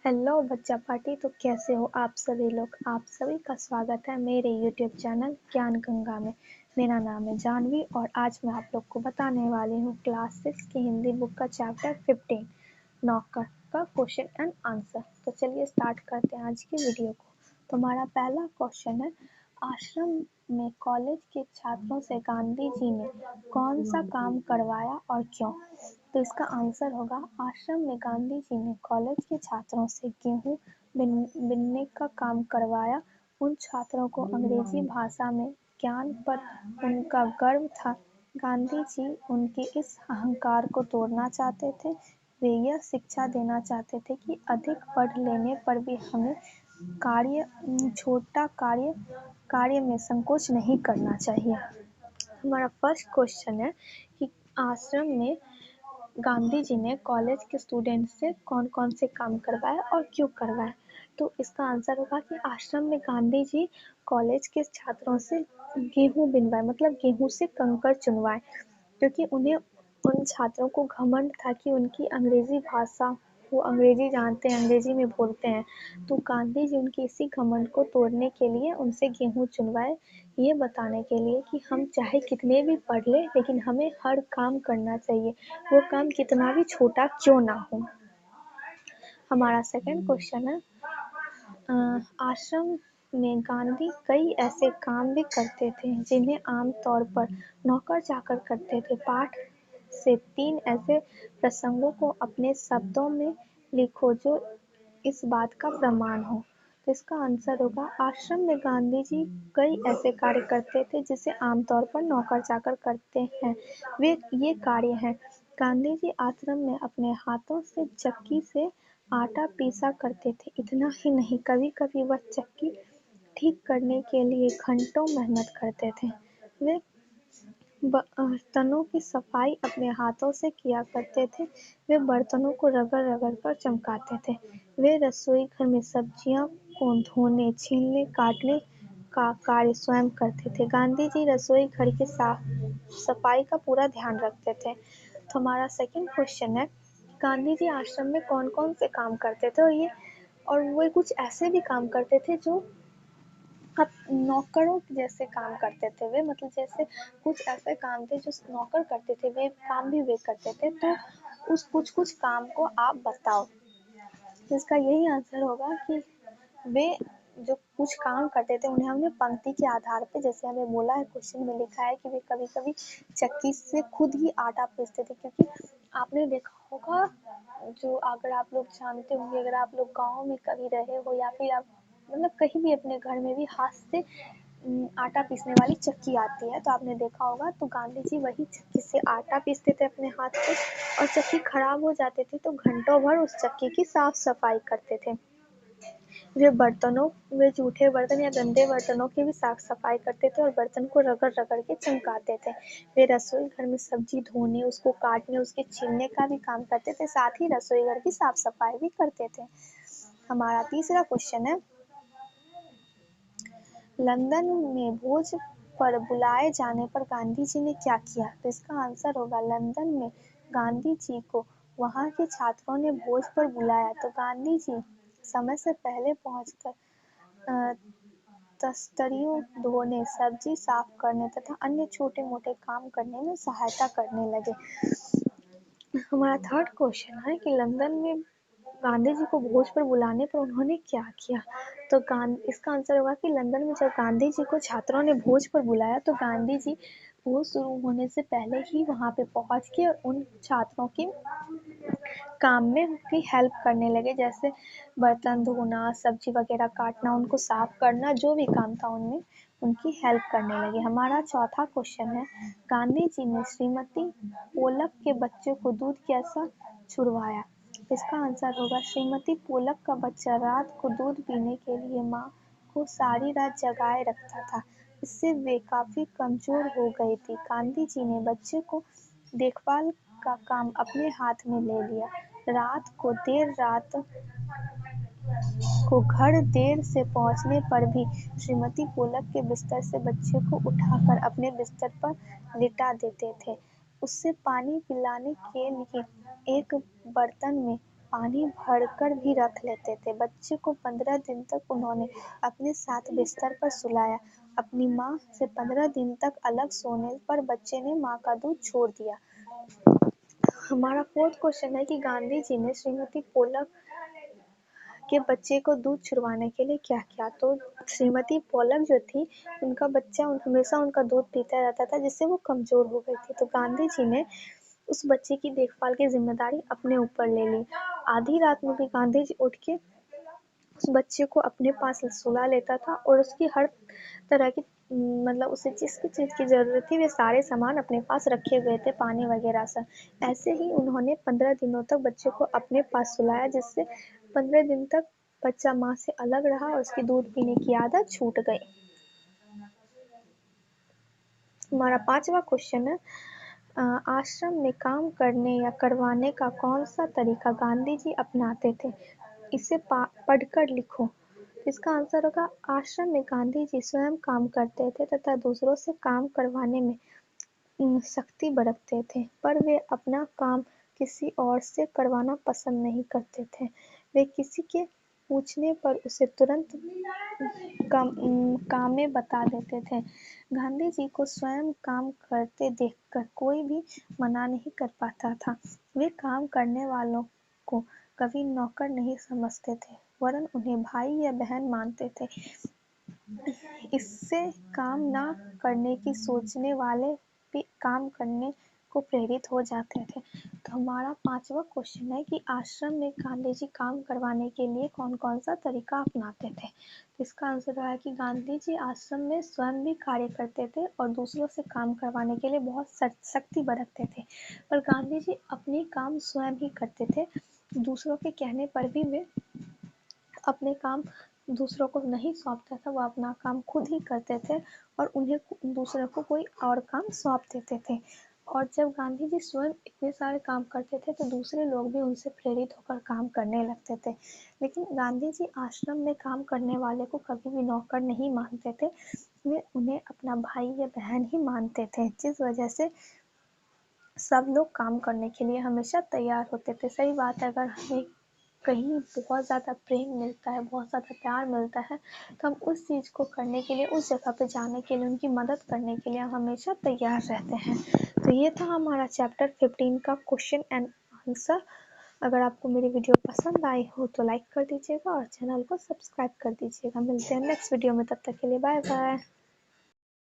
Hello बच्चा party. तो कैसे हो आप सभी लोग। आप सभी का स्वागत है मेरे यूट्यूब चैनल ज्ञान गंगा में। मेरा नाम है जानवी और आज मैं आप लोग को बताने वाली हूँ क्लास 6 की हिंदी बुक का चैप्टर 15 नौकर का क्वेश्चन एंड आंसर। तो चलिए स्टार्ट करते हैं आज की वीडियो को। तो हमारा पहला क्वेश्चन है, आश्रम में कॉलेज के छात्रों से गांधी जी ने कौन सा काम करवाया और क्यों। तो इसका आंसर होगा, आश्रम में गांधी जी ने कॉलेज के छात्रों से गेहूं बिनने का काम करवाया। उन छात्रों को अंग्रेजी भाषा में ज्ञान पर उनका गर्व था। गांधी जी उनके इस अहंकार को तोड़ना चाहते थे। वे यह शिक्षा देना चाहते थे कि अधिक पढ़ लेने पर भी हमें छोटा कार्य में संकोच नहीं करना चाहिए। हमारा फर्स्ट क्वेश्चन है कि आश्रम में गांधी जी ने कॉलेज के स्टूडेंट से कौन कौन से काम करवाए और क्यों करवाए। तो इसका आंसर होगा कि आश्रम में गांधी जी कॉलेज के छात्रों से गेहूं बिनवाए, मतलब गेहूं से कंकड़ चुनवाए, क्योंकि उन्हें उन छात्रों को घमंड था कि उनकी अंग्रेजी भाषा, वो अंग्रेजी जानते हैं, अंग्रेजी में बोलते हैं। तो गांधी जी उनके इसी घमंड को तोड़ने के लिए उनसे गेहूं चुनवाए, ये बताने के लिए कि हम चाहे कितने भी पढ़ ले लेकिन हमें हर काम करना चाहिए, वो काम कितना भी छोटा क्यों ना हो। हमारा सेकंड क्वेश्चन है, आश्रम में गांधी कई ऐसे काम भी करते थे जिन्हें आमतौर पर नौकर चाकर करते थे। पाठ से 3 ऐसे प्रसंगों को अपने शब्दों में लिखो जो इस बात का प्रमाण हो। तो इसका आंसर होगा, आश्रम में गांधी जी कई ऐसे कार्य करते थे जिसे आमतौर पर नौकर चाकर करते हैं। वे ये कार्य हैं, गांधी जी आश्रम में अपने हाथों से चक्की से आटा पीसा करते थे। इतना ही नहीं, कभी कभी वह चक्की ठीक करने के लिए घंटों मेहनत करते थे। वे बर्तनों की सफाई अपने हाथों से किया करते थे। वे बर्तनों को रगड़ रगड़ कर चमकाते थे। वे रसोई घर में सब्जियां को धोने, छीलने, काटने का कार्य स्वयं करते थे। गांधी जी रसोई घर की साफ सफाई का पूरा ध्यान रखते थे। तो हमारा सेकंड क्वेश्चन है, गांधी जी आश्रम में कौन कौन से काम करते थे और वो कुछ ऐसे भी काम करते थे जो अब नौकरों जैसे काम करते थे। वे मतलब जैसे कुछ ऐसे काम थे जो नौकर करते थे, वे काम भी वे करते थे। तो उस कुछ कुछ काम को आप बताओ। तो इसका यही आंसर होगा कि वे जो कुछ काम करते थे उन्हें हमने पंक्ति के आधार पे, जैसे हमें बोला है, क्वेश्चन में लिखा है कि वे कभी कभी चक्की से खुद ही आटा पीसते थे। क्योंकि आपने देखा होगा, जो अगर आप लोग जानते होंगे, अगर आप लोग गाँव में कभी रहे हो या फिर आप मतलब कहीं भी अपने घर में भी हाथ से आटा पीसने वाली चक्की आती है, तो आपने देखा होगा। तो गांधी जी वही चक्की से आटा पीसते थे अपने हाथ से, और चक्की खराब हो जाती थी तो घंटों भर उस चक्की की साफ सफाई करते थे। वे जूठे बर्तन या गंदे बर्तनों की भी साफ सफाई करते थे और बर्तन को रगड़ रगड़ के चमकाते थे। वे रसोई घर में सब्जी धोने, उसको काटने, उसके छीलने का भी काम करते थे, साथ ही रसोई घर की साफ सफाई भी करते थे। हमारा तीसरा क्वेश्चन है, लंदन में भोज पर बुलाए जाने पर गांधी जी ने क्या किया। तो इसका आंसर होगा, लंदन में गांधी जी को वहां के छात्रों ने भोज पर बुलाया। तो गांधी जी समय से पहले पहुंचकर तस्तरियों धोने, सब्जी साफ करने तथा अन्य छोटे मोटे काम करने में सहायता करने लगे। हमारा थर्ड क्वेश्चन है कि लंदन में गांधी जी को भोज पर बुलाने पर उन्होंने क्या किया। तो इसका आंसर होगा कि लंदन में जब गांधी जी को छात्रों ने भोज पर बुलाया तो गांधी जी भोज शुरू होने से पहले ही वहां पे पहुंच के उन छात्रों की काम में उनकी हेल्प करने लगे, जैसे बर्तन धोना, सब्जी वगैरह काटना, उनको साफ करना, जो भी काम था उनमें उनकी हेल्प करने लगे। हमारा चौथा क्वेश्चन है, गांधी जी ने श्रीमती पोलक के बच्चे को दूध कैसा छुड़वाया। इसका आंसर होगा, श्रीमती पोलक का बच्चा रात को दूध पीने के लिए माँ को सारी रात जगाए रखता था। इससे वे काफी कमजोर हो गई थी। गांधी जी ने बच्चे को देखभाल का काम अपने हाथ में ले लिया। रात को घर देर से पहुंचने पर भी श्रीमती पोलक के बिस्तर से बच्चे को उठाकर अपने बिस्तर पर लिटा देते थे। उससे पानी पिलाने के लिए एक बर्तन में पानी भरकर भी रख लेते थे। बच्चे को 15 दिन तक उन्होंने अपने साथ बिस्तर पर सुलाया। अपनी माँ से 15 दिन तक अलग सोने पर बच्चे ने माँ का दूध छोड़ दिया। हमारा फोर्थ क्वेश्चन है कि गांधी जी ने श्रीमती पोलक के बच्चे को दूध छुड़वाने के लिए क्या किया। तो श्रीमती पोलक जो थी, उनका बच्चा हमेशा उनका दूध पीता रहता था, जिससे वो कमजोर हो गई थी। तो गांधी जी ने उस बच्चे की देखभाल की जिम्मेदारी अपने ऊपर ले ली। आधी रात में भी गांधी जी उठ के उस बच्चे को अपने पास सुला लेता था और उसकी हर तरह की मतलब उसे जिस भी चीज़ की ज़रूरत थी वे सारे सामान अपने पास रखे हुए थे, पानी वगैरह सब। ऐसे ही उन्होंने 15 दिनों तक बच्चे को अपने पास सुलाया, जिससे 15 दिन तक बच्चा माँ से अलग रहा और उसकी दूध पीने की आदत छूट गई। हमारा 5वां क्वेश्चन है, आश्रम में काम करने या करवाने का कौन सा तरीका गांधी जी अपनाते थे। इसे पढ़कर लिखो। इसका आंसर होगा आश्रम में गांधी जी स्वयं काम करते थे तथा दूसरों से काम करवाने में सख्ती बरतते थे, पर वे अपना काम किसी और से करवाना पसंद नहीं करते थे। वे किसी के पूछने पर उसे तुरंत काम में बता देते थे। गांधी जी को स्वयं काम करते देखकर कोई भी मना नहीं कर पाता था। वे काम करने वालों को कभी नौकर नहीं समझते थे, वरन उन्हें भाई या बहन मानते थे। इससे काम न करने की सोचने वाले भी काम करने को प्रेरित हो जाते थे। तो हमारा 5वां क्वेश्चन है कि आश्रम में गांधी जी काम करवाने के लिए कौन कौन सा तरीका अपनाते थे। इसका आंसर है कि गांधी जी आश्रम में स्वयं भी कार्य करते थे और दूसरों से काम करवाने के लिए बहुत सख्ती बरतते थे, पर गांधी जी अपने काम स्वयं ही करते थे। दूसरों के कहने पर भी वे अपने काम दूसरों को नहीं सौंपता था, वो अपना काम खुद ही करते थे और उन्हें दूसरों को कोई और काम सौंप देते थे। और जब गांधी जी स्वयं इतने सारे काम करते थे तो दूसरे लोग भी उनसे प्रेरित होकर काम करने लगते थे। लेकिन गांधी जी आश्रम में काम करने वाले को कभी भी नौकर नहीं मानते थे, वे उन्हें अपना भाई या बहन ही मानते थे, जिस वजह से सब लोग काम करने के लिए हमेशा तैयार होते थे। सही बात है, अगर हमें कहीं बहुत ज़्यादा प्रेम मिलता है, बहुत ज़्यादा प्यार मिलता है, तो हम उस चीज़ को करने के लिए, उस जगह पे जाने के लिए, उनकी मदद करने के लिए हम हमेशा तैयार रहते हैं। तो ये था हमारा चैप्टर 15 का क्वेश्चन एंड आंसर। अगर आपको मेरी वीडियो पसंद आई हो तो लाइक कर दीजिएगा और चैनल को सब्सक्राइब कर दीजिएगा। मिलते हैं नेक्स्ट वीडियो में, तब तक के लिए बाय बाय।